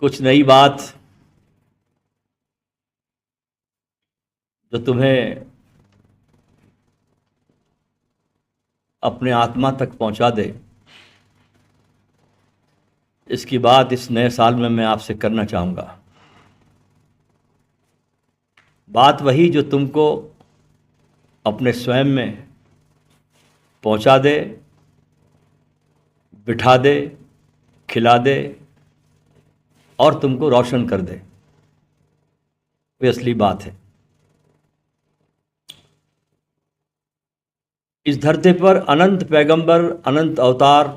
कुछ नई बात जो तुम्हें अपने आत्मा तक पहुंचा दे, इसकी बात इस नए साल में मैं आपसे करना चाहूँगा। बात वही जो तुमको अपने स्वयं में पहुंचा दे, बिठा दे, खिला दे और तुमको रोशन कर दे। वो असली बात है। इस धरती पर अनंत पैगंबर, अनंत अवतार,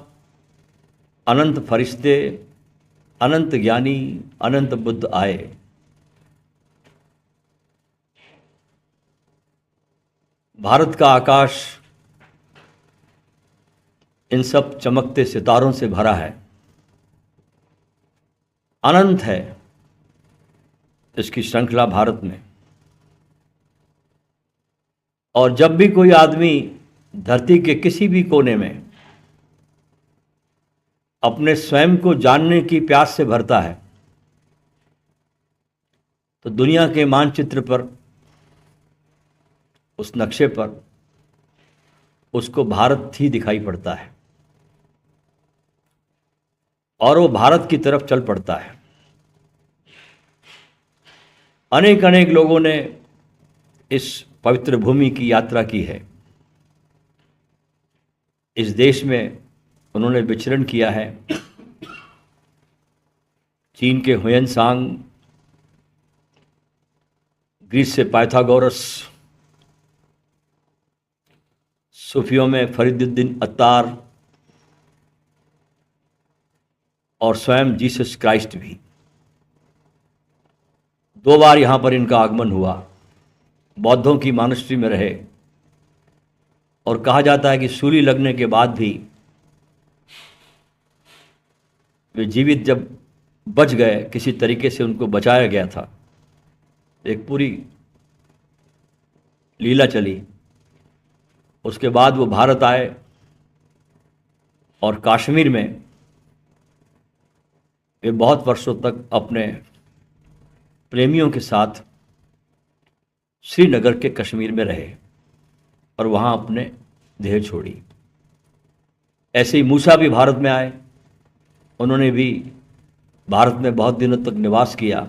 अनंत फरिश्ते, अनंत ज्ञानी, अनंत बुद्ध आए। भारत का आकाश इन सब चमकते सितारों से भरा है, अनंत है इसकी श्रृंखला भारत में। और जब भी कोई आदमी धरती के किसी भी कोने में अपने स्वयं को जानने की प्यास से भरता है, तो दुनिया के मानचित्र पर, उस नक्शे पर उसको भारत ही दिखाई पड़ता है और वो भारत की तरफ चल पड़ता है। अनेक अनेक लोगों ने इस पवित्र भूमि की यात्रा की है। इस देश में उन्होंने विचरण किया है। चीन के हुएनसांग, ग्रीस से पाइथागोरस, सूफियों में फरीदुद्दीन अत्तार और स्वयं जीसस क्राइस्ट भी। 2 बार यहाँ पर इनका आगमन हुआ। बौद्धों की मॉनेस्ट्री में रहे और कहा जाता है कि सूली लगने के बाद भी वे जीवित जब बच गए, किसी तरीके से उनको बचाया गया था। एक पूरी लीला चली। उसके बाद वो भारत आए और कश्मीर में वे बहुत वर्षों तक अपने प्रेमियों के साथ श्रीनगर के कश्मीर में रहे और वहाँ अपने देह छोड़ी। ऐसे ही मूसा भी भारत में आए। उन्होंने भी भारत में बहुत दिनों तक निवास किया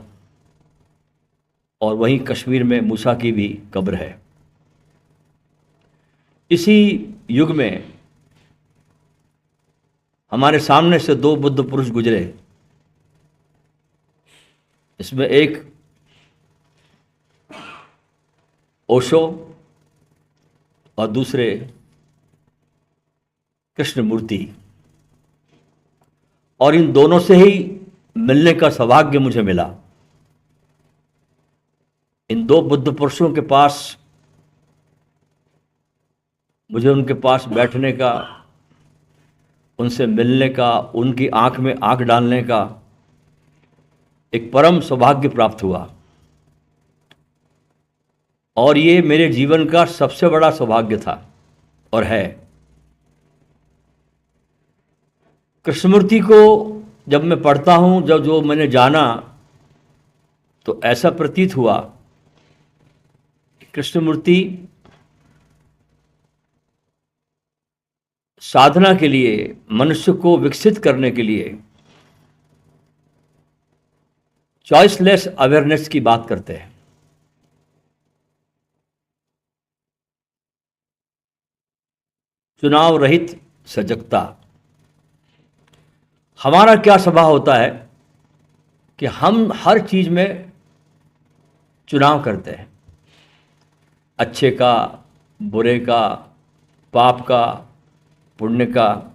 और वहीं कश्मीर में मूसा की भी कब्र है। इसी युग में हमारे सामने से 2 बुद्ध पुरुष गुजरे। इसमें एक ओशो और दूसरे कृष्णमूर्ति। और इन दोनों से ही मिलने का सौभाग्य मुझे मिला। इन 2 बुद्ध पुरुषों के पास मुझे उनके पास बैठने का, उनसे मिलने का, उनकी आंख में आंख डालने का एक परम सौभाग्य प्राप्त हुआ। और ये मेरे जीवन का सबसे बड़ा सौभाग्य था और है। कृष्णमूर्ति को जब मैं पढ़ता हूँ, जब जो मैंने जाना, तो ऐसा प्रतीत हुआ कि कृष्णमूर्ति साधना के लिए, मनुष्य को विकसित करने के लिए चॉइसलेस अवेयरनेस की बात करते हैं। चुनाव रहित सजगता। हमारा क्या स्वभाव होता है कि हम हर चीज में चुनाव करते हैं, अच्छे का, बुरे का, पाप का, पुण्य का।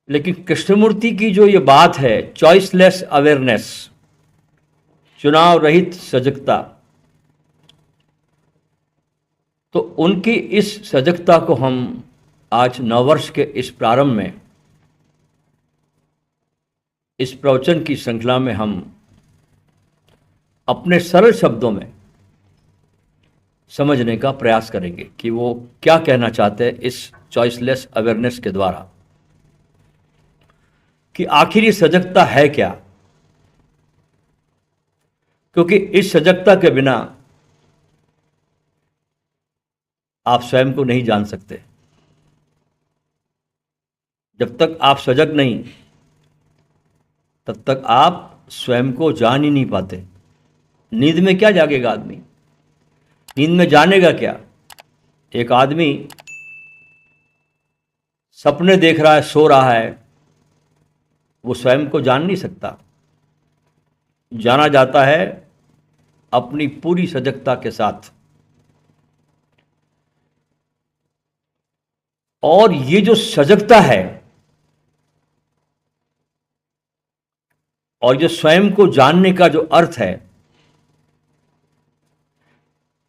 लेकिन कृष्णमूर्ति की जो ये बात है, चॉइसलेस अवेयरनेस, चुनाव रहित सजगता, तो उनकी इस सजगता को हम आज नववर्ष के इस प्रारंभ में, इस प्रवचन की श्रृंखला में हम अपने सरल शब्दों में समझने का प्रयास करेंगे कि वो क्या कहना चाहते हैं इस चॉइसलेस अवेयरनेस के द्वारा। कि आखिर ये सजगता है क्या, क्योंकि इस सजगता के बिना आप स्वयं को नहीं जान सकते। जब तक आप सजग नहीं, तब तक आप स्वयं को जान ही नहीं पाते। नींद में क्या जागेगा आदमी, नींद में जानेगा क्या? एक आदमी सपने देख रहा है, सो रहा है, वो स्वयं को जान नहीं सकता। जाना जाता है अपनी पूरी सजगता के साथ। और ये जो सजगता है और जो स्वयं को जानने का जो अर्थ है,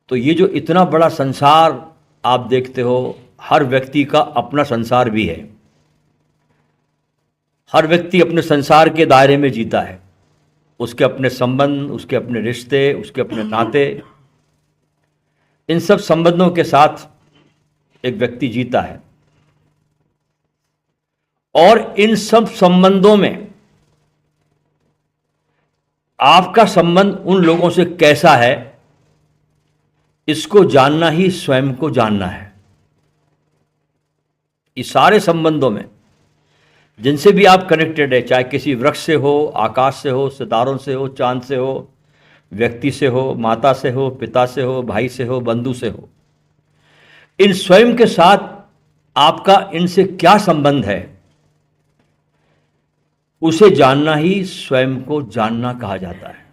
तो ये जो इतना बड़ा संसार आप देखते हो, हर व्यक्ति का अपना संसार भी है। हर व्यक्ति अपने संसार के दायरे में जीता है। उसके अपने संबंध, उसके अपने रिश्ते, उसके अपने नाते, इन सब संबंधों के साथ एक व्यक्ति जीता है। और इन सब संबंधों में आपका संबंध उन लोगों से कैसा है, इसको जानना ही स्वयं को जानना है। इस सारे संबंधों में जिनसे भी आप कनेक्टेड है, चाहे किसी वृक्ष से हो, आकाश से हो, सितारों से हो, चांद से हो, व्यक्ति से हो, माता से हो, पिता से हो, भाई से हो, बंधु से हो, इन स्वयं के साथ आपका इनसे क्या संबंध है, उसे जानना ही स्वयं को जानना कहा जाता है।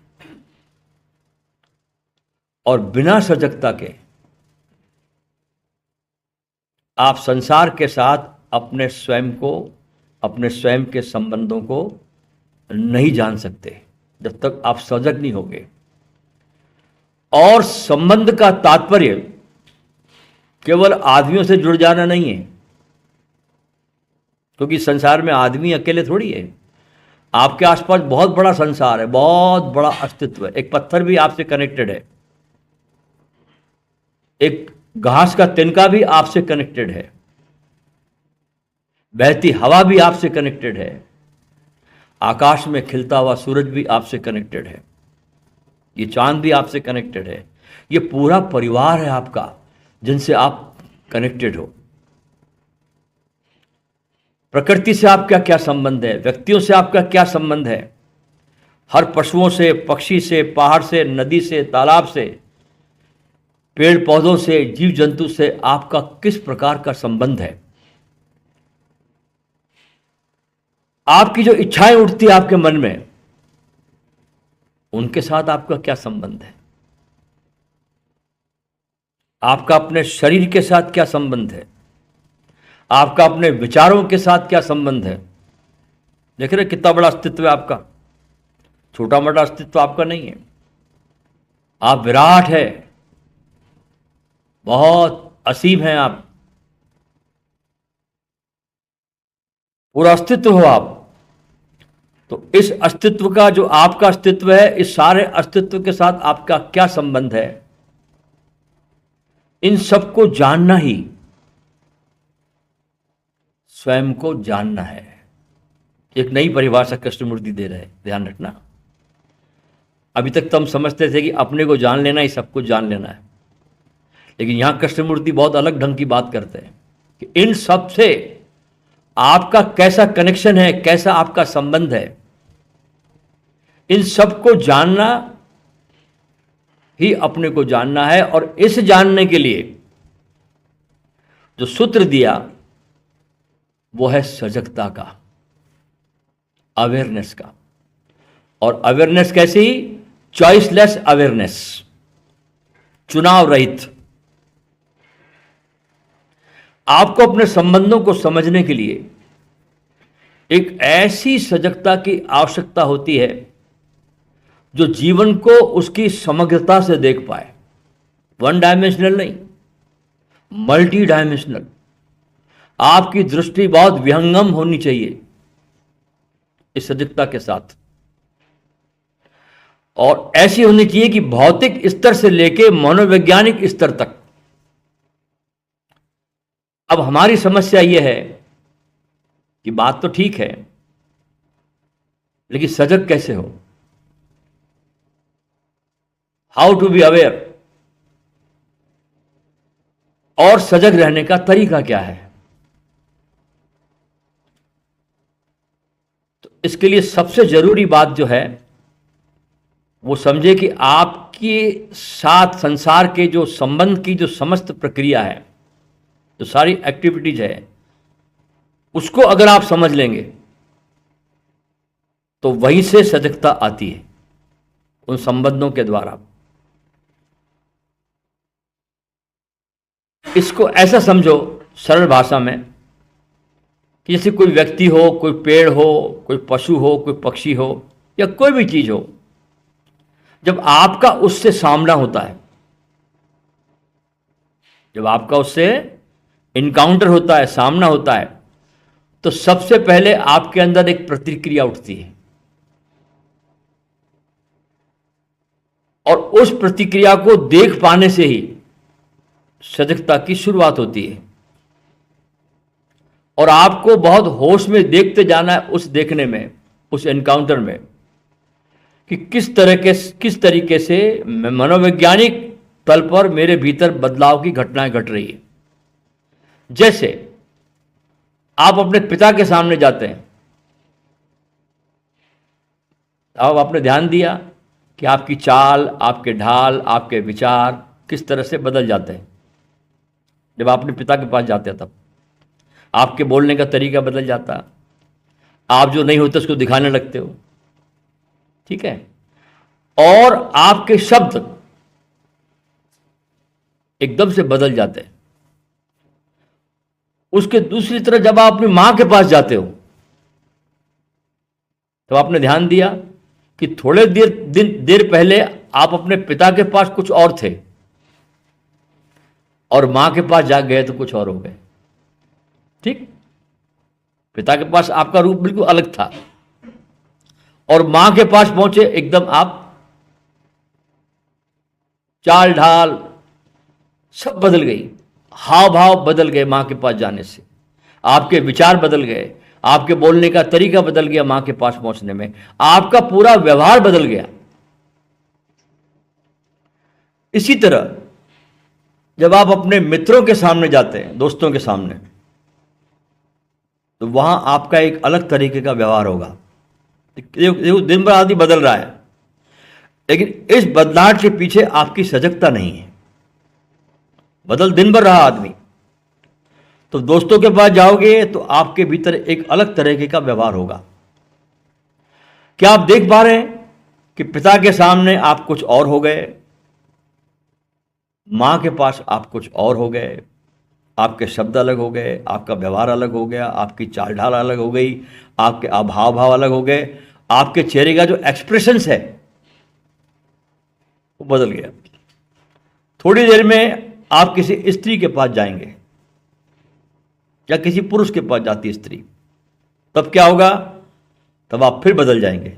और बिना सजगता के आप संसार के साथ अपने स्वयं को, अपने स्वयं के संबंधों को नहीं जान सकते, जब तक आप सजग नहीं होंगे। और संबंध का तात्पर्य केवल आदमियों से जुड़ जाना नहीं है, क्योंकि संसार में आदमी अकेले थोड़ी है। आपके आसपास बहुत बड़ा संसार है, बहुत बड़ा अस्तित्व है। एक पत्थर भी आपसे कनेक्टेड है, एक घास का तिनका भी आपसे कनेक्टेड है, बहती हवा भी आपसे कनेक्टेड है, आकाश में खिलता हुआ सूरज भी आपसे कनेक्टेड है, ये चांद भी आपसे कनेक्टेड है। ये पूरा परिवार है आपका, जिनसे आप कनेक्टेड हो। प्रकृति से आपका क्या संबंध है, व्यक्तियों से आपका क्या संबंध है, हर पशुओं से, पक्षी से, पहाड़ से, नदी से, तालाब से, पेड़ पौधों से, जीव जंतु से आपका किस प्रकार का संबंध है। आपकी जो इच्छाएं उठती है आपके मन में, उनके साथ आपका क्या संबंध है। आपका अपने शरीर के साथ क्या संबंध है, आपका अपने विचारों के साथ क्या संबंध है। देख रहे कितना बड़ा अस्तित्व है आपका, छोटा मोटा अस्तित्व आपका नहीं है। आप विराट है, बहुत असीम है, आप पूरा अस्तित्व हो आप। तो इस अस्तित्व का, जो आपका अस्तित्व है, इस सारे अस्तित्व के साथ आपका क्या संबंध है, इन सबको जानना ही स्वयं को जानना है। एक नई परिभाषा कृष्णमूर्ति दे रहे हैं, ध्यान रखना। अभी तक तो हम समझते थे कि अपने को जान लेना ही सब कुछ जान लेना है, लेकिन यहां कृष्णमूर्ति बहुत अलग ढंग की बात करते हैं कि इन सब से आपका कैसा कनेक्शन है, कैसा आपका संबंध है, इन सबको जानना ही अपने को जानना है। और इस जानने के लिए जो सूत्र दिया वो है सजगता का, अवेयरनेस का। और अवेयरनेस कैसी? चॉइसलेस अवेयरनेस, चुनाव रहित। आपको अपने संबंधों को समझने के लिए एक ऐसी सजगता की आवश्यकता होती है जो जीवन को उसकी समग्रता से देख पाए। वन डायमेंशनल नहीं, मल्टी डायमेंशनल। आपकी दृष्टि बहुत विहंगम होनी चाहिए इस सजगता के साथ, और ऐसी होनी चाहिए कि भौतिक स्तर से लेकर मनोवैज्ञानिक स्तर तक। अब हमारी समस्या यह है कि बात तो ठीक है, लेकिन सजग कैसे हो, हाउ टू बी अवेयर, और सजग रहने का तरीका क्या है। तो इसके लिए सबसे जरूरी बात जो है वो समझे कि आपके साथ संसार के जो संबंध की जो समस्त प्रक्रिया है, जो सारी एक्टिविटीज है, उसको अगर आप समझ लेंगे तो वहीं से सजगता आती है, उन संबंधों के द्वारा। इसको ऐसा समझो सरल भाषा में कि जैसे कोई व्यक्ति हो, कोई पेड़ हो, कोई पशु हो, कोई पक्षी हो, या कोई भी चीज हो, जब आपका उससे सामना होता है, जब आपका उससे इनकाउंटर होता है, सामना होता है, तो सबसे पहले आपके अंदर एक प्रतिक्रिया उठती है, और उस प्रतिक्रिया को देख पाने से ही सजगता की शुरुआत होती है। और आपको बहुत होश में देखते जाना है उस देखने में, उस एनकाउंटर में, कि किस तरीके से मनोवैज्ञानिक तल पर मेरे भीतर बदलाव की घटनाएं घट रही है। जैसे आप अपने पिता के सामने जाते हैं, अब आपने ध्यान दिया कि आपकी चाल, आपके ढाल, आपके विचार किस तरह से बदल जाते हैं जब आप अपने पिता के पास जाते हैं। तब आपके बोलने का तरीका बदल जाता, आप जो नहीं होते उसको दिखाने लगते हो, ठीक है, और आपके शब्द एकदम से बदल जाते हैं। उसके दूसरी तरफ जब आप अपनी मां के पास जाते हो तो आपने ध्यान दिया कि थोड़े देर पहले आप अपने पिता के पास कुछ और थे, और मां के पास जा गए तो कुछ और हो गए। ठीक, पिता के पास आपका रूप बिल्कुल अलग था, और मां के पास पहुंचे एकदम आप चाल ढाल सब बदल गई, हाव भाव बदल गए। मां के पास जाने से आपके विचार बदल गए, आपके बोलने का तरीका बदल गया, मां के पास पहुंचने में आपका पूरा व्यवहार बदल गया। इसी तरह जब आप अपने मित्रों के सामने जाते हैं, दोस्तों के सामने, तो वहां आपका एक अलग तरीके का व्यवहार होगा। दिन भर आदमी बदल रहा है, लेकिन इस बदलाव के पीछे आपकी सजगता नहीं है। बदल दिन भर रहा आदमी, तो दोस्तों के पास जाओगे तो आपके भीतर एक अलग तरीके का व्यवहार होगा। क्या आप देख पा रहे हैं कि पिता के सामने आप कुछ और हो गए, मां के पास आप कुछ और हो गए, आपके शब्द अलग हो गए, आपका व्यवहार अलग हो गया, आपकी चाल ढाल अलग हो गई, आपके हाव भाव अलग हो गए, आपके चेहरे का जो एक्सप्रेशंस है वो बदल गया। थोड़ी देर में आप किसी स्त्री के पास जाएंगे या किसी पुरुष के पास जाती स्त्री, तब क्या होगा, तब आप फिर बदल जाएंगे।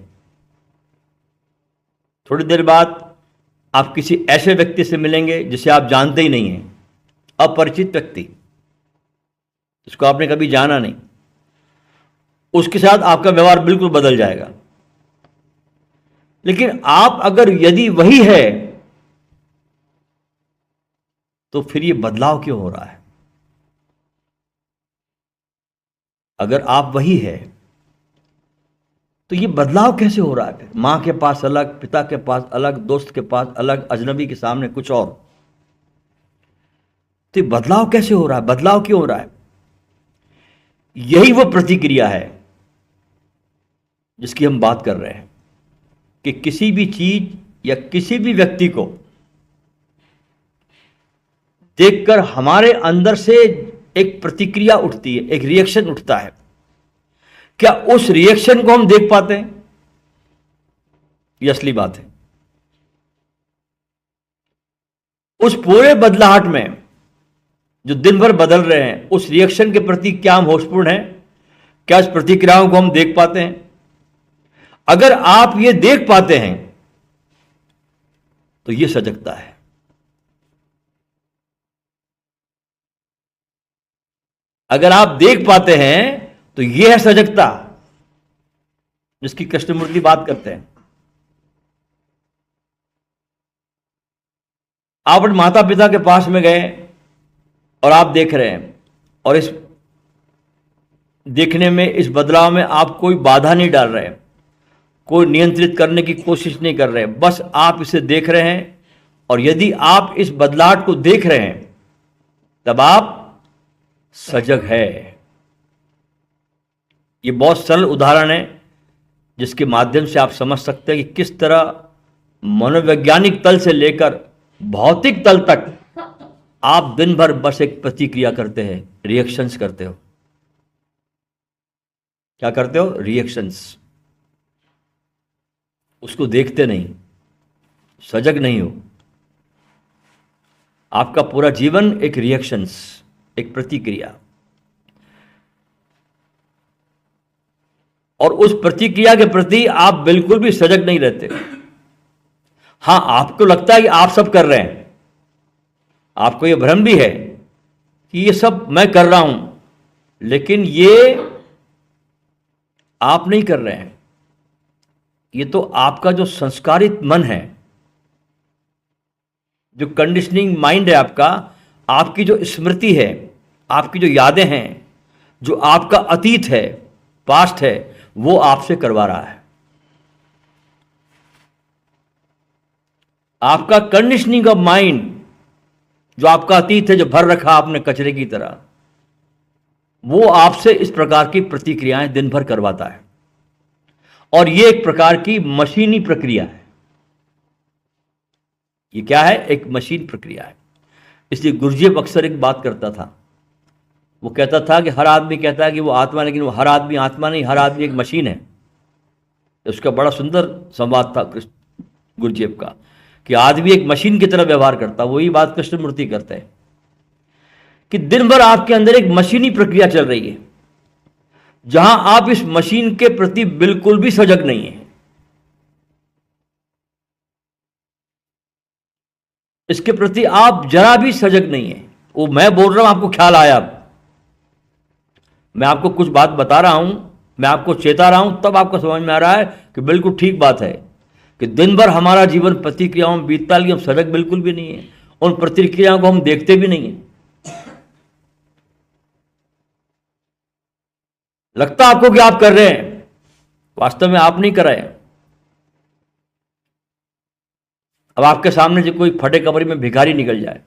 थोड़ी देर बाद आप किसी ऐसे व्यक्ति से मिलेंगे जिसे आप जानते ही नहीं हैं, अपरिचित व्यक्ति जिसको आपने कभी जाना नहीं, उसके साथ आपका व्यवहार बिल्कुल बदल जाएगा। लेकिन आप अगर यदि वही है तो फिर ये बदलाव क्यों हो रहा है? अगर आप वही है तो ये बदलाव कैसे हो रहा है? मां के पास अलग, पिता के पास अलग, दोस्त के पास अलग, अजनबी के सामने कुछ और। तो ये बदलाव कैसे हो रहा है? बदलाव क्यों हो रहा है? यही वो प्रतिक्रिया है जिसकी हम बात कर रहे हैं, कि किसी भी चीज या किसी भी व्यक्ति को देखकर हमारे अंदर से एक प्रतिक्रिया उठती है, एक रिएक्शन उठता है। क्या उस रिएक्शन को हम देख पाते हैं? ये असली बात है। उस पूरे बदलाहट में जो दिन भर बदल रहे हैं, उस रिएक्शन के प्रति क्या हम होशपूर्ण हैं? क्या इस प्रतिक्रियाओं को हम देख पाते हैं? अगर आप ये देख पाते हैं तो ये सजगता है। अगर आप देख पाते हैं तो यह है सजगता। जिसकी कृष्णमूर्ति बात करते हैं। आप अपने माता पिता के पास में गए और आप देख रहे हैं, और इस देखने में, इस बदलाव में आप कोई बाधा नहीं डाल रहे, कोई नियंत्रित करने की कोशिश नहीं कर रहे, बस आप इसे देख रहे हैं। और यदि आप इस बदलाव को देख रहे हैं तब आप सजग है। ये बहुत सरल उदाहरण है जिसके माध्यम से आप समझ सकते हैं कि किस तरह मनोवैज्ञानिक तल से लेकर भौतिक तल तक आप दिन भर बस एक प्रतिक्रिया करते हैं, रिएक्शंस करते हो। क्या करते हो? रिएक्शंस। उसको देखते नहीं, सजग नहीं हो। आपका पूरा जीवन एक रिएक्शंस, एक प्रतिक्रिया, और उस प्रतिक्रिया के प्रति आप बिल्कुल भी सजग नहीं रहते। हां, आपको लगता है कि आप सब कर रहे हैं, आपको यह भ्रम भी है कि ये सब मैं कर रहा हूं, लेकिन ये आप नहीं कर रहे हैं। ये तो आपका जो संस्कारित मन है, जो कंडीशनिंग माइंड है आपका, आपकी जो स्मृति है, आपकी जो यादें हैं, जो आपका अतीत है, पास्ट है, वो आपसे करवा रहा है। आपका कंडीशनिंग ऑफ माइंड, जो आपका अतीत है, जो भर रखा आपने कचरे की तरह, वो आपसे इस प्रकार की प्रतिक्रियाएं दिन भर करवाता है। और ये एक प्रकार की मशीनी प्रक्रिया है। ये क्या है? एक मशीन प्रक्रिया है। इसलिए गुरजेब अक्सर एक बात करता था, वो कहता था कि हर आदमी कहता है कि वो आत्मा, लेकिन वो हर आदमी आत्मा नहीं, हर आदमी एक मशीन है। उसका बड़ा सुंदर संवाद था गुरजेब का, कि आदमी एक मशीन की तरह व्यवहार करता। वही बात कृष्णमूर्ति करते हैं कि दिन भर आपके अंदर एक मशीनी प्रक्रिया चल रही है, जहां आप इस मशीन के प्रति बिल्कुल भी सजग नहीं है। इसके प्रति आप जरा भी सजग नहीं है। वो मैं बोल रहा हूं, आपको ख्याल आया, अब मैं आपको कुछ बात बता रहा हूं, मैं आपको चेता रहा हूं, तब आपको समझ में आ रहा है कि बिल्कुल ठीक बात है कि दिन भर हमारा जीवन प्रतिक्रियाओं में बीतता, लेकिन हम सजग बिल्कुल भी नहीं है। उन प्रतिक्रियाओं को हम देखते भी नहीं है। लगता आपको कि आप कर रहे हैं, वास्तव में आप नहीं कर रहे हैं। अब आपके सामने से कोई फटे कमरे में भिखारी निकल जाए,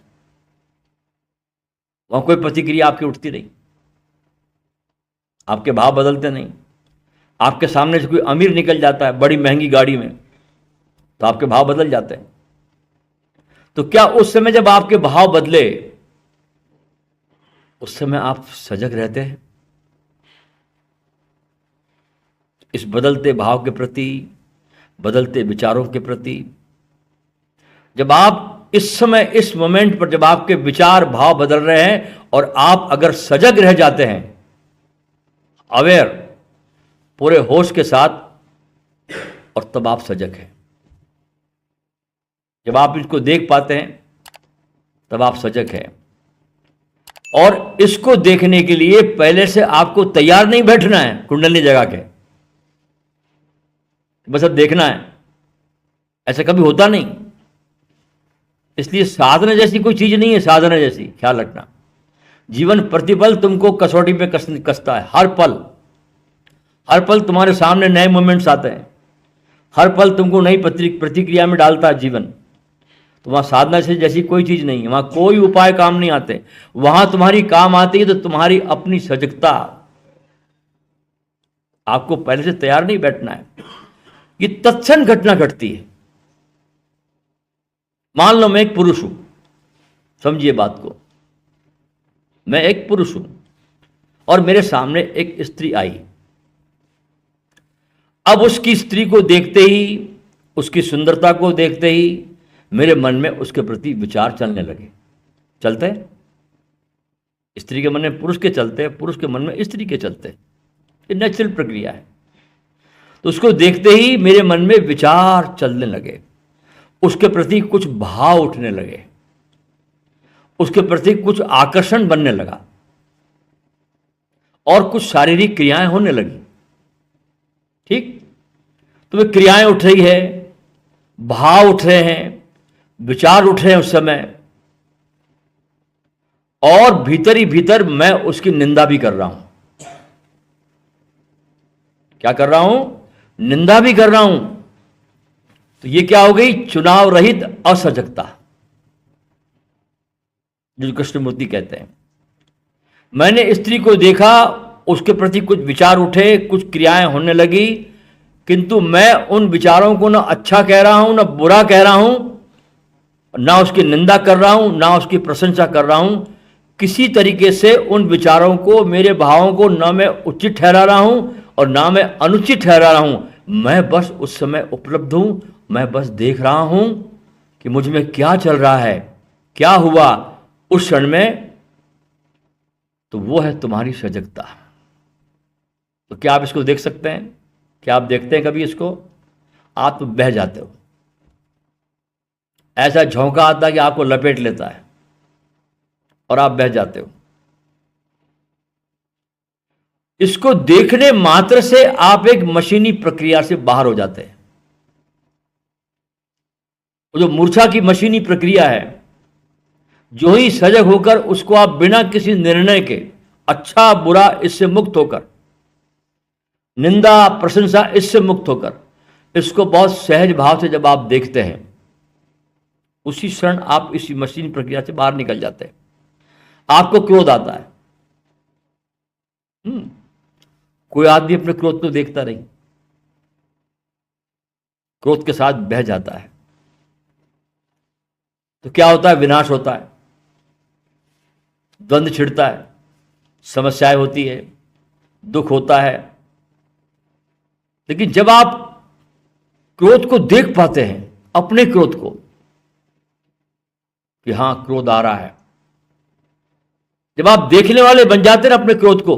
वहां कोई प्रतिक्रिया आपकी उठती नहीं, आपके भाव बदलते नहीं। आपके सामने से कोई अमीर निकल जाता है बड़ी महंगी गाड़ी में, तो आपके भाव बदल जाते हैं। तो क्या उस समय जब आपके भाव बदले, उस समय आप सजग रहते हैं? इस बदलते भाव के प्रति, बदलते विचारों के प्रति, जब आप इस समय, इस मोमेंट पर, जब आपके विचार भाव बदल रहे हैं और आप अगर सजग रह जाते हैं, अवेयर, पूरे होश के साथ, और तब आप सजग हैं। जब आप इसको देख पाते हैं तब आप सजग हैं। और इसको देखने के लिए पहले से आपको तैयार नहीं बैठना है कुंडली जगा के, बस अब देखना है। ऐसा कभी होता नहीं। इसलिए साधना जैसी कोई चीज नहीं है, साधना जैसी, ख्याल रखना। जीवन प्रतिपल तुमको कसौटी पे कसता है। हर पल तुम्हारे सामने नए मोमेंट्स आते हैं, हर पल तुमको नई प्रतिक्रिया में डालता है जीवन। तो वहां साधना से जैसी कोई चीज नहीं है, वहां कोई उपाय काम नहीं आते। वहां तुम्हारी काम आती है तो तुम्हारी अपनी सजगता। आपको पहले से तैयार नहीं बैठना है। ये तत्क्षण घटना घटती है। मान लो मैं एक पुरुष हूं, समझिए बात को, मैं एक पुरुष हूं और मेरे सामने एक स्त्री आई। अब उसकी स्त्री को देखते ही, उसकी सुंदरता को देखते ही मेरे मन में उसके प्रति विचार चलने लगे। चलते हैं स्त्री के मन में पुरुष के चलते हैं, पुरुष के मन में स्त्री के चलते हैं। ये नेचुरल प्रक्रिया है। तो उसको देखते ही मेरे मन में विचार चलने लगे, उसके प्रति कुछ भाव उठने लगे, उसके प्रति कुछ आकर्षण बनने लगा और कुछ शारीरिक क्रियाएं होने लगी। ठीक, तुम्हें क्रियाएं उठ रही है, भाव उठ रहे हैं, विचार उठ रहे हैं उस समय, और भीतर ही भीतर मैं उसकी निंदा भी कर रहा हूं। क्या कर रहा हूं? निंदा भी कर रहा हूं। तो ये क्या हो गई? चुनाव रहित असजगता, जो कृष्णमूर्ति कहते हैं। मैंने स्त्री को देखा, उसके प्रति कुछ विचार उठे, कुछ क्रियाएं होने लगी, किंतु मैं उन विचारों को ना अच्छा कह रहा हूं, ना बुरा कह रहा हूं, ना उसकी निंदा कर रहा हूं, ना उसकी प्रशंसा कर रहा हूं। किसी तरीके से उन विचारों को, मेरे भावों को ना मैं उचित ठहरा रहा हूं और ना मैं अनुचित ठहरा रहा हूं। मैं बस उस समय उपलब्ध हूं, मैं बस देख रहा हूं कि मुझ में क्या चल रहा है, क्या हुआ उस क्षण में। तो वो है तुम्हारी सजगता। तो क्या आप इसको देख सकते हैं? क्या आप देखते हैं कभी इसको? आप तो बह जाते हो। ऐसा झोंका आता है कि आपको लपेट लेता है और आप बह जाते हो। इसको देखने मात्र से आप एक मशीनी प्रक्रिया से बाहर हो जाते हैं। वो जो मूर्छा की मशीनी प्रक्रिया है, जो ही सजग होकर उसको आप बिना किसी निर्णय के, अच्छा बुरा इससे मुक्त होकर, निंदा प्रशंसा इससे मुक्त होकर, इसको बहुत सहज भाव से जब आप देखते हैं, उसी क्षण आप इसी मशीनी प्रक्रिया से बाहर निकल जाते हैं। आपको क्रोध आता है। कोई आदमी अपने क्रोध को देखता नहीं, क्रोध के साथ बह जाता है। तो क्या होता है? विनाश होता है, द्वंद्व छिड़ता है, समस्याएं होती है, दुख होता है। लेकिन जब आप क्रोध को देख पाते हैं, अपने क्रोध को, कि हां क्रोध आ रहा है, जब आप देखने वाले बन जाते हैं अपने क्रोध को,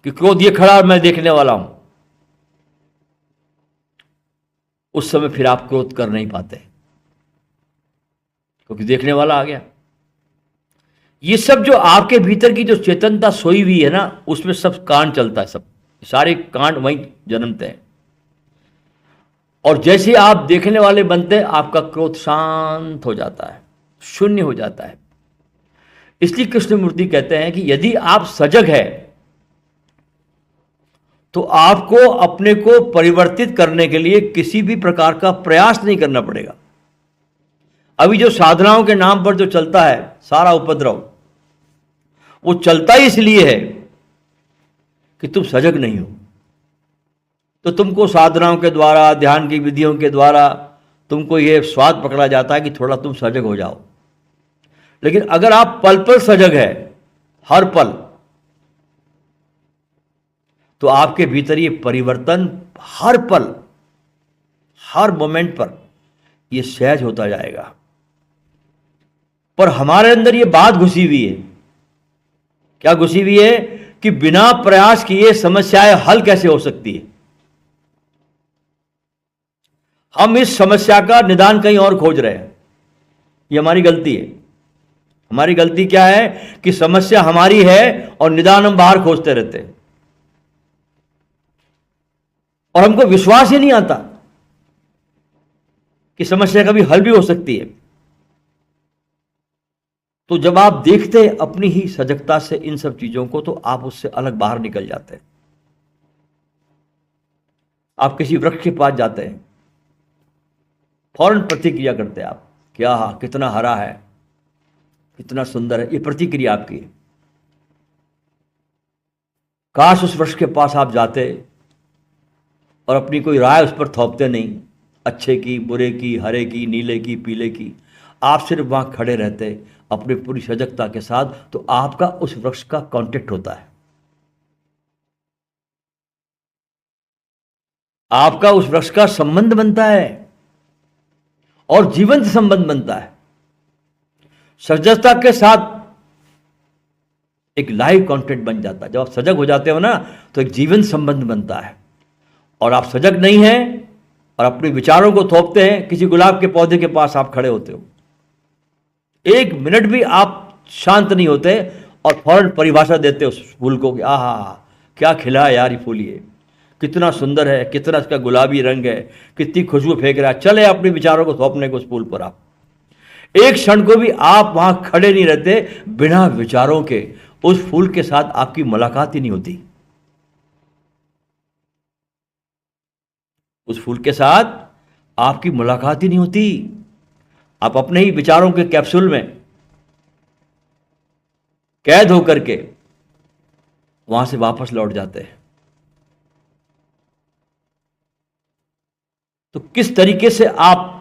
कि क्रोध ये खड़ा और मैं देखने वाला हूं, उस समय फिर आप क्रोध कर नहीं पाते, क्योंकि देखने वाला आ गया। ये सब जो आपके भीतर की जो चेतनता सोई हुई है ना, उसमें सब कांड चलता है, सब सारे कांड वहीं जन्मते हैं। और जैसे आप देखने वाले बनते हैं, आपका क्रोध शांत हो जाता है, शून्य हो जाता है। इसलिए कृष्णमूर्ति कहते हैं कि यदि आप सजग है तो आपको अपने को परिवर्तित करने के लिए किसी भी प्रकार का प्रयास नहीं करना पड़ेगा। अभी जो साधनाओं के नाम पर जो चलता है सारा उपद्रव, वो चलता ही इसलिए है कि तुम सजग नहीं हो। तो तुमको साधनाओं के द्वारा, ध्यान की विधियों के द्वारा तुमको ये स्वाद पकड़ा जाता है कि थोड़ा तुम सजग हो जाओ। लेकिन अगर आप पल पल सजग है, हर पल, तो आपके भीतर ये परिवर्तन हर पल, हर मोमेंट पर ये सहज होता जाएगा। पर हमारे अंदर ये बात घुसी हुई है। क्या घुसी हुई है? कि बिना प्रयास किए समस्याएं हल कैसे हो सकती है। हम इस समस्या का निदान कहीं और खोज रहे हैं। ये हमारी गलती है। हमारी गलती क्या है? कि समस्या हमारी है और निदान हम बाहर खोजते रहते हैं, और हमको विश्वास ही नहीं आता कि समस्या कभी हल भी हो सकती है। तो जब आप देखते हैं अपनी ही सजगता से इन सब चीजों को, तो आप उससे अलग बाहर निकल जाते हैं। आप किसी वृक्ष के पास जाते हैं, फौरन प्रतिक्रिया करते हैं आप, क्या कितना हरा है, कितना सुंदर है, ये प्रतिक्रिया आपकी है। काश उस वृक्ष के पास आप जाते और अपनी कोई राय उस पर थोपते नहीं, अच्छे की, बुरे की, हरे की, नीले की, पीले की। आप सिर्फ वहां खड़े रहते अपनी पूरी सजगता के साथ, तो आपका उस वृक्ष का कांटेक्ट होता है, आपका उस वृक्ष का संबंध बनता है और जीवंत संबंध बनता है। सजगता के साथ एक लाइव कांटेक्ट बन जाता है। जब आप सजग हो जाते हो ना, तो एक जीवंत संबंध बनता है। और आप सजग नहीं हैं और अपने विचारों को थोपते हैं, किसी गुलाब के पौधे के पास आप खड़े होते हो, एक मिनट भी आप शांत नहीं होते और फौरन परिभाषा देते हो उस फूल को कि आहा क्या खिला है यार ये फूल, ये कितना सुंदर है, कितना इसका गुलाबी रंग है, कितनी खुशबू फेंक रहा है, चले अपने विचारों को थोपने को उस फूल पर। आप एक क्षण को भी आप वहां खड़े नहीं रहते बिना विचारों के। उस फूल के साथ आपकी मुलाकात ही नहीं होती। उस फूल के साथ आपकी मुलाकात ही नहीं होती। आप अपने ही विचारों के कैप्सूल में कैद होकर के वहां से वापस लौट जाते हैं। तो किस तरीके से आप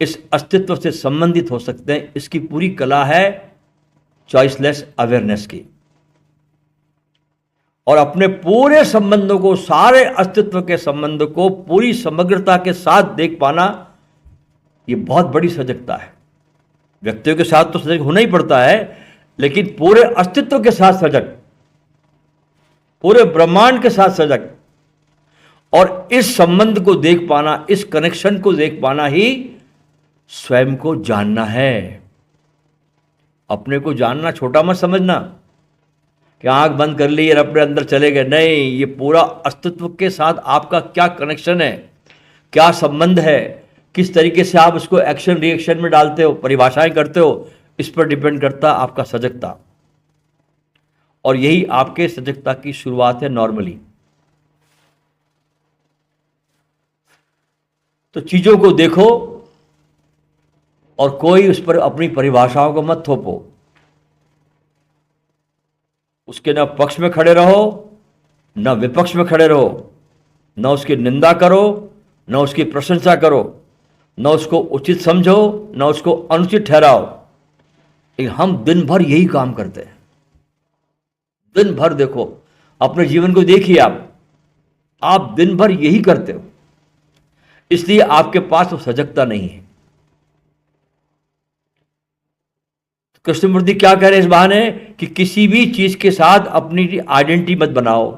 इस अस्तित्व से संबंधित हो सकते हैं, इसकी पूरी कला है चॉइसलेस अवेयरनेस की। और अपने पूरे संबंधों को, सारे अस्तित्व के संबंध को पूरी समग्रता के साथ देख पाना, यह बहुत बड़ी सजगता है। व्यक्तियों के साथ तो सजग होना ही पड़ता है, लेकिन पूरे अस्तित्व के साथ सजग, पूरे ब्रह्मांड के साथ सजग, और इस संबंध को देख पाना, इस कनेक्शन को देख पाना ही स्वयं को जानना है। अपने को जानना छोटा मत समझना कि आंख बंद कर ली और अपने अंदर चले गए। नहीं, ये पूरा अस्तित्व के साथ आपका क्या कनेक्शन है, क्या संबंध है, किस तरीके से आप उसको एक्शन रिएक्शन में डालते हो, परिभाषाएं करते हो, इस पर डिपेंड करता आपका सजगता। और यही आपके सजगता की शुरुआत है नॉर्मली। तो चीजों को देखो और कोई उस पर अपनी परिभाषाओं को मत थोपो। उसके न पक्ष में खड़े रहो, न विपक्ष में खड़े रहो, न उसकी निंदा करो, न उसकी प्रशंसा करो, न उसको उचित समझो, न उसको अनुचित ठहराओ। लेकिन हम दिन भर यही काम करते हैं। दिन भर देखो, अपने जीवन को देखिए, आप दिन भर यही करते हो, इसलिए आपके पास वो सजगता नहीं है। कृष्णमूर्ति क्या कह रहे हैं इस बहाने कि किसी भी चीज के साथ अपनी आइडेंटिटी मत बनाओ,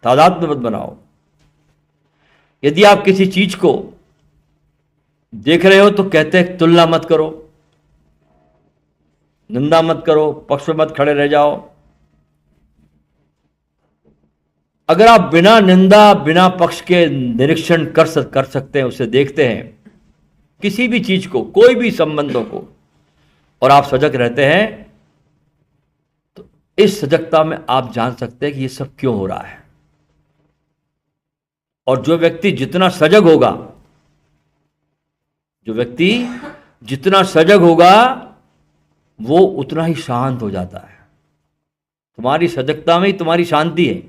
तादाद में मत बनाओ। यदि आप किसी चीज को देख रहे हो तो कहते हैं तुलना मत करो, निंदा मत करो, पक्ष में मत खड़े रह जाओ। अगर आप बिना निंदा, बिना पक्ष के निरीक्षण कर सकते हैं, उसे देखते हैं किसी भी चीज को, कोई भी संबंधों को, और आप सजग रहते हैं, तो इस सजगता में आप जान सकते हैं कि ये सब क्यों हो रहा है। और जो व्यक्ति जितना सजग होगा, जो व्यक्ति जितना सजग होगा, वो उतना ही शांत हो जाता है। तुम्हारी सजगता में ही तुम्हारी शांति है।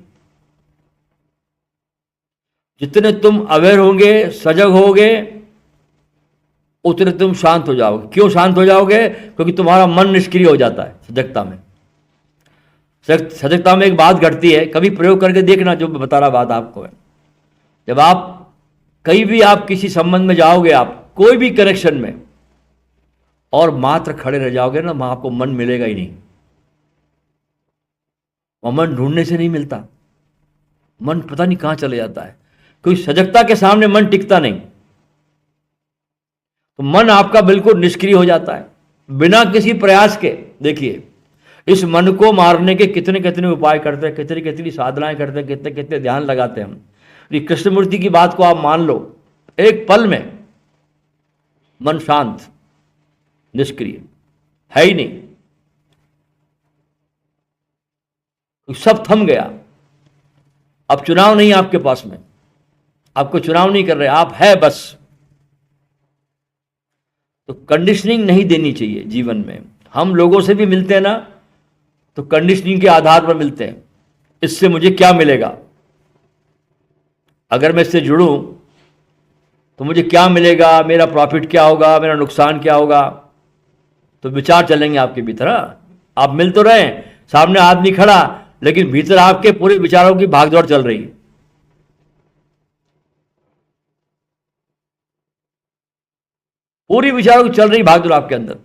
जितने तुम अवेयर होंगे, सजग होगे, उतने तुम शांत हो जाओगे। क्यों शांत हो जाओगे? क्योंकि तुम्हारा मन निष्क्रिय हो जाता है सजगता में। सजगता में एक बात घटती है, कभी प्रयोग करके देखना, जो मैं बता रहा बात आपको है। जब आप कहीं भी आप किसी संबंध में जाओगे, आप कोई भी कनेक्शन में, और मात्र खड़े रह जाओगे ना, वहां आपको मन मिलेगा ही नहीं। वह मन ढूंढने से नहीं मिलता, मन पता नहीं कहां चले जाता है। क्योंकि सजगता के सामने मन टिकता नहीं, तो मन आपका बिल्कुल निष्क्रिय हो जाता है बिना किसी प्रयास के। देखिए, इस मन को मारने के कितने कितने उपाय करते हैं, कितनी कितनी साधनाएं करते हैं, कितने कितने ध्यान लगाते हैं हम। कृष्णमूर्ति की बात को आप मान लो, एक पल में मन शांत, निष्क्रिय है ही नहीं, सब थम गया। अब चुनाव नहीं आपके पास में, आपको चुनाव नहीं कर रहे, आप है बस। तो कंडीशनिंग नहीं देनी चाहिए जीवन में। हम लोगों से भी मिलते हैं ना, तो कंडीशनिंग के आधार पर मिलते हैं। इससे मुझे क्या मिलेगा, अगर मैं इससे जुड़ूं तो मुझे क्या मिलेगा, मेरा प्रॉफिट क्या होगा, मेरा नुकसान क्या होगा। तो विचार चलेंगे आपके भीतर। आप मिल तो रहे हैं, सामने आदमी खड़ा, लेकिन भीतर आपके पूरे विचारों की भागदौड़ चल रही है। पूरी विचारों की चल रही भागदौड़ आपके अंदर।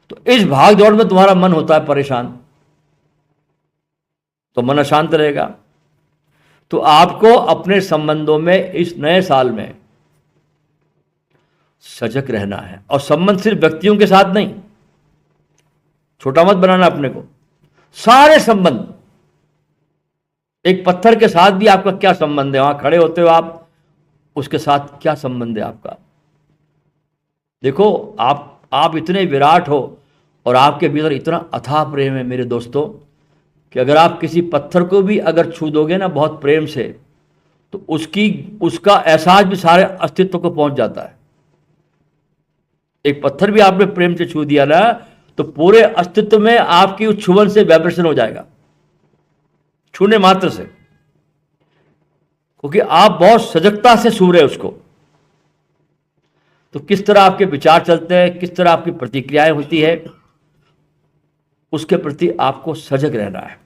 तो इस भागदौड़ में तुम्हारा मन होता है परेशान, तो मन अशांत रहेगा। तो आपको अपने संबंधों में इस नए साल में सजग रहना है। और संबंध सिर्फ व्यक्तियों के साथ नहीं, छोटा मत बनाना अपने को। सारे संबंध एक पत्थर के साथ भी आपका क्या संबंध है? वहां खड़े होते हो आप, उसके साथ क्या संबंध है आपका? देखो, आप इतने विराट हो और आपके भीतर इतना अथाह प्रेम है मेरे दोस्तों, कि अगर आप किसी पत्थर को भी अगर छू दोगे ना बहुत प्रेम से, तो उसका एहसास भी सारे अस्तित्व को पहुंच जाता है। एक पत्थर भी आपने प्रेम से छू दिया ना, तो पूरे अस्तित्व में आपकी उस छुवन से वाइब्रेशन हो जाएगा, छूने मात्र से, क्योंकि आप बहुत सजगता से छू रहे उसको। तो किस तरह आपके विचार चलते हैं, किस तरह आपकी प्रतिक्रियाएं होती है, उसके प्रति आपको सजग रहना है।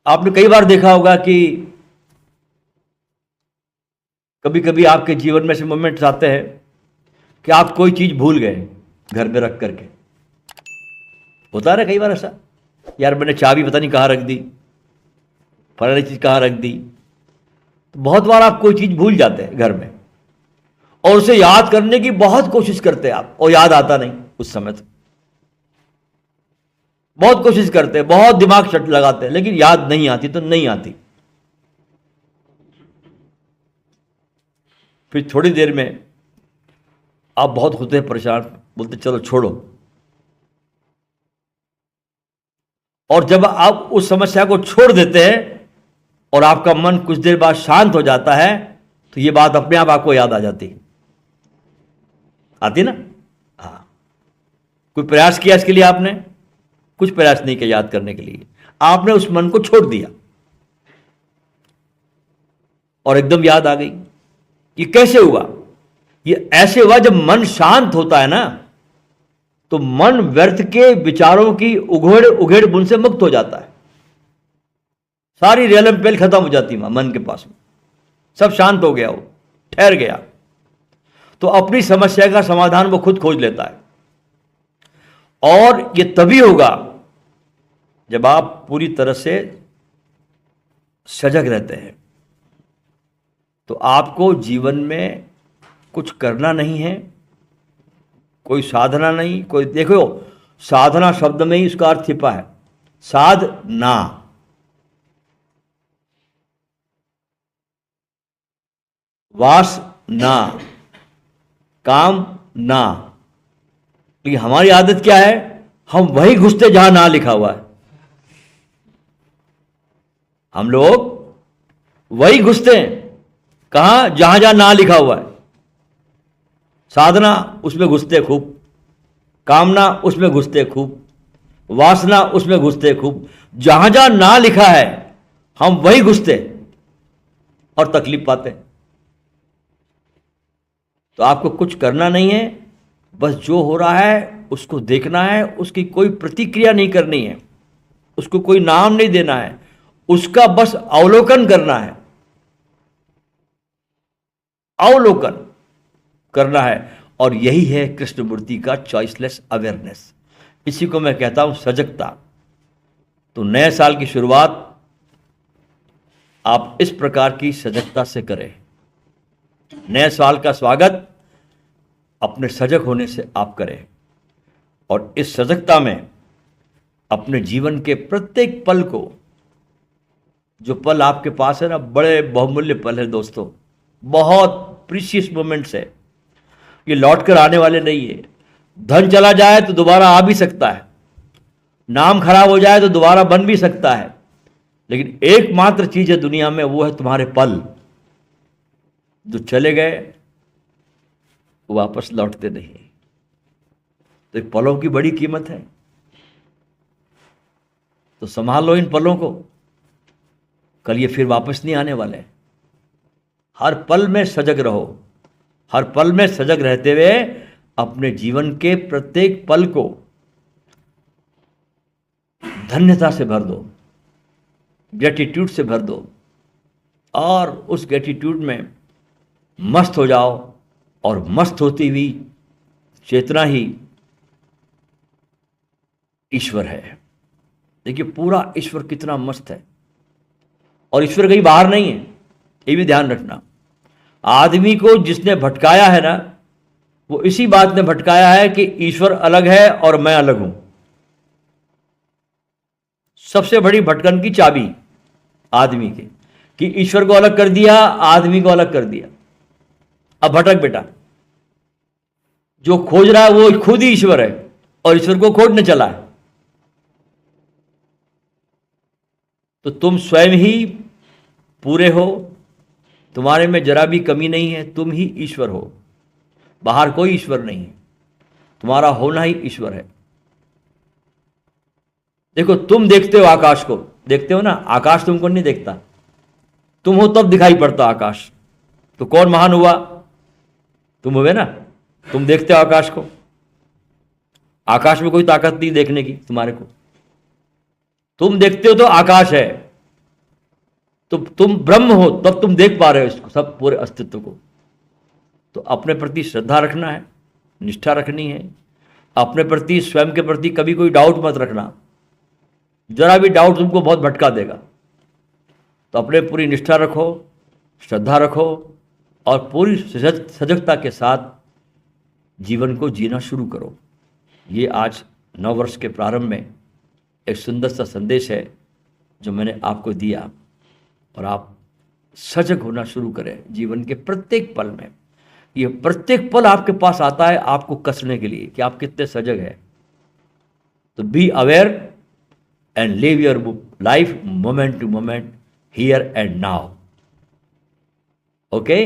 आपने कई बार देखा होगा कि कभी कभी आपके जीवन में ऐसे मोमेंट्स आते हैं कि आप कोई चीज भूल गए घर में रख करके। होता है ना कई बार ऐसा, यार मैंने चाबी पता नहीं कहाँ रख दी, फलानी चीज कहाँ रख दी। तो बहुत बार आप कोई चीज भूल जाते हैं घर में, और उसे याद करने की बहुत कोशिश करते हैं आप, और याद आता नहीं उस समय तक। बहुत कोशिश करते हैं, बहुत दिमाग शट लगाते हैं, लेकिन याद नहीं आती तो नहीं आती। फिर थोड़ी देर में आप बहुत होते हैं परेशान, बोलते चलो छोड़ो। और जब आप उस समस्या को छोड़ देते हैं और आपका मन कुछ देर बाद शांत हो जाता है, तो ये बात अपने आप आपको याद आ जाती, आती ना? हाँ, कोई प्रयास किया इसके लिए आपने? कुछ प्रयास नहीं किया याद करने के लिए, आपने उस मन को छोड़ दिया और एकदम याद आ गई। ये कैसे हुआ? ये ऐसे हुआ जब मन शांत होता है ना, तो मन व्यर्थ के विचारों की उघेड़ बुन से मुक्त हो जाता है। सारी रेलम पेल खत्म हो जाती है मन के पास में, सब शांत हो गया, वो ठहर गया, तो अपनी समस्या का समाधान वो खुद खोज लेता है। और ये तभी होगा जब आप पूरी तरह से सजग रहते हैं। तो आपको जीवन में कुछ करना नहीं है, कोई साधना नहीं, कोई, देखो साधना शब्द में ही उसका अर्थ छिपा है, साधना। वासना, काम ना। लेकिन हमारी आदत क्या है, हम वही घुसते जहां ना लिखा हुआ है। हम लोग वही घुसते हैं, कहां? जहां जहां ना लिखा हुआ है। साधना, उसमें घुसते खूब, कामना उसमें घुसते खूब, वासना उसमें घुसते खूब। जहां जहां ना लिखा है हम वही घुसते और तकलीफ पाते। तो आपको कुछ करना नहीं है, बस जो हो रहा है उसको देखना है, उसकी कोई प्रतिक्रिया नहीं करनी है, उसको कोई नाम नहीं देना है, उसका बस अवलोकन करना है, अवलोकन करना है। और यही है कृष्णमूर्ति का चॉइसलेस अवेयरनेस। इसी को मैं कहता हूं सजगता। तो नए साल की शुरुआत आप इस प्रकार की सजगता से करें। नए साल का स्वागत अपने सजग होने से आप करें, और इस सजगता में अपने जीवन के प्रत्येक पल को, जो पल आपके पास है ना, बड़े बहुमूल्य पल है दोस्तों, बहुत प्रीशियस मोमेंट्स है, ये लौट कर आने वाले नहीं है। धन चला जाए तो दोबारा आ भी सकता है, नाम खराब हो जाए तो दोबारा बन भी सकता है, लेकिन एकमात्र चीज है दुनिया में, वो है तुम्हारे पल। जो चले गए वो वापस लौटते नहीं। तो इन पलों की बड़ी कीमत है, तो संभाल लो इन पलों को, कल ये फिर वापस नहीं आने वाले। हर पल में सजग रहो, हर पल में सजग रहते हुए अपने जीवन के प्रत्येक पल को धन्यता से भर दो, ग्रेटिट्यूड से भर दो, और उस ग्रेटिट्यूड में मस्त हो जाओ। और मस्त होती हुई चेतना ही ईश्वर है। देखिए पूरा ईश्वर कितना मस्त है, और ईश्वर कहीं बाहर नहीं है, ये भी ध्यान रखना। आदमी को जिसने भटकाया है ना, वो इसी बात ने भटकाया है कि ईश्वर अलग है और मैं अलग हूं। सबसे बड़ी भटकन की चाबी आदमी के, कि ईश्वर को अलग कर दिया, आदमी को अलग कर दिया। अब भटक बेटा, जो खोज रहा है वो खुद ही ईश्वर है और ईश्वर को खोजने चला है। तो तुम स्वयं ही पूरे हो, तुम्हारे में जरा भी कमी नहीं है, तुम ही ईश्वर हो, बाहर कोई ईश्वर नहीं है, तुम्हारा होना ही ईश्वर है। देखो, तुम देखते हो आकाश को, देखते हो ना, आकाश तुमको नहीं देखता, तुम हो तब दिखाई पड़ता आकाश। तो कौन महान हुआ? तुम हुए ना, तुम देखते हो आकाश को, आकाश में कोई ताकत नहीं देखने की तुम्हारे को, तुम देखते हो तो आकाश है। तो तुम ब्रह्म हो तब तुम देख पा रहे हो इसको, सब पूरे अस्तित्व को। तो अपने प्रति श्रद्धा रखना है, निष्ठा रखनी है, अपने प्रति, स्वयं के प्रति कभी कोई डाउट मत रखना। जरा भी डाउट तुमको बहुत भटका देगा। तो अपने पूरी निष्ठा रखो, श्रद्धा रखो और पूरी सजगता के साथ जीवन को जीना शुरू करो। ये आज नव वर्ष के प्रारंभ में एक सुंदर सा संदेश है जो मैंने आपको दिया, और आप सजग होना शुरू करें जीवन के प्रत्येक पल में। ये प्रत्येक पल आपके पास आता है आपको कसने के लिए कि आप कितने सजग हैं। तो be aware and live your life moment to moment, here and now. Okay.